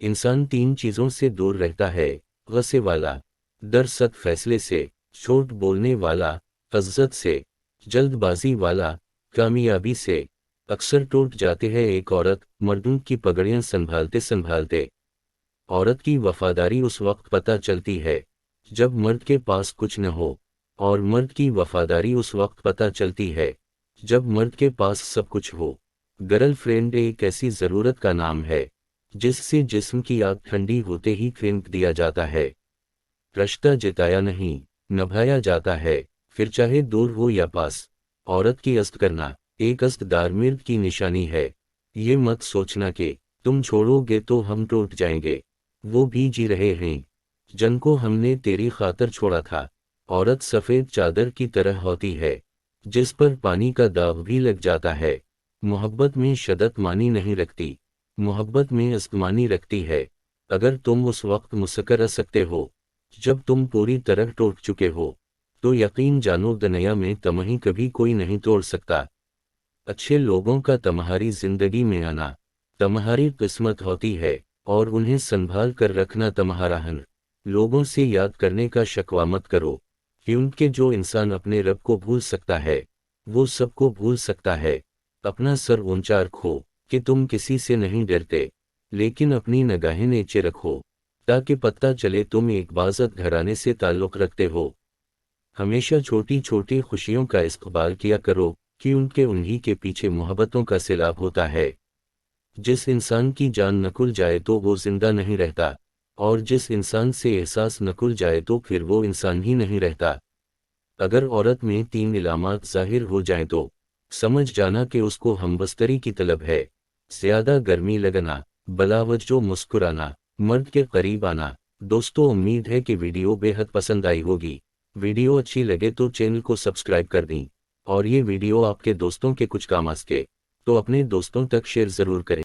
इंसान तीन चीज़ों से दूर रहता है: गुस्से वाला, दरसत फैसले से, झूठ बोलने वाला, इज्जत से, जल्दबाजी वाला, कामयाबी से। अक्सर टूट जाते हैं एक औरत, मर्दों की पगड़ियां संभालते संभालते। औरत की वफादारी उस वक्त पता चलती है जब मर्द के पास कुछ न हो, और मर्द की वफादारी उस वक्त पता चलती है जब मर्द के पास सब कुछ हो। गर्ल फ्रेंड एक ऐसी ज़रूरत का नाम है जिससे जिस्म की आग ठंडी होते ही फेंक दिया जाता है। रिश्ता जिताया नहीं, निभाया जाता है, फिर चाहे दूर हो या पास। औरत की इज़्ज़त करना एक इज़्ज़तदार मर्द की निशानी है। ये मत सोचना कि तुम छोड़ोगे तो हम टूट जाएंगे, वो भी जी रहे हैं जिनको हमने तेरी खातिर छोड़ा था। औरत सफ़ेद चादर की तरह होती है जिस पर पानी का दाग भी लग जाता है। मोहब्बत में शिद्दत मानी नहीं रखती, मोहब्बत में इज़्ज़त मानी रखती है। अगर तुम उस वक्त मुस्कुरा सकते हो जब तुम पूरी तरह टूट चुके हो, तो यकीन जानो दुनिया में तुम्हें कभी कोई नहीं तोड़ सकता। अच्छे लोगों का तुम्हारी जिंदगी में आना तुम्हारी किस्मत होती है, और उन्हें संभाल कर रखना तुम्हारा हक। लोगों से याद करने का शिकवा मत करो, क्योंकि जो इंसान अपने रब को भूल सकता है वो सबको भूल सकता है। अपना सर ऊंचा रखो कि तुम किसी से नहीं डरते, लेकिन अपनी निगाहें नीचे रखो ताकि पता चले तुम एक बाज़त घराने से ताल्लुक़ रखते हो। हमेशा छोटी छोटी खुशियों का इस्तकबाल किया करो, क्योंकि उन्हीं के पीछे मोहब्बतों का सैलाब होता है। जिस इंसान की जान नकुल जाए तो वो जिंदा नहीं रहता, और जिस इंसान से एहसास नकुल जाए तो फिर वो इंसान ही नहीं रहता। अगर औरत में तीन इलामात ज़ाहिर हो जाएं तो समझ जाना कि उसको हमबस्तरी की तलब है: ज़्यादा गर्मी लगना, बलावजह मुस्कुराना, मर्द के करीब आना। दोस्तों, उम्मीद है कि वीडियो बेहद पसंद आई होगी। वीडियो अच्छी लगे तो चैनल को सब्सक्राइब कर दें, और ये वीडियो आपके दोस्तों के कुछ काम आ सके तो अपने दोस्तों तक शेयर ज़रूर करें।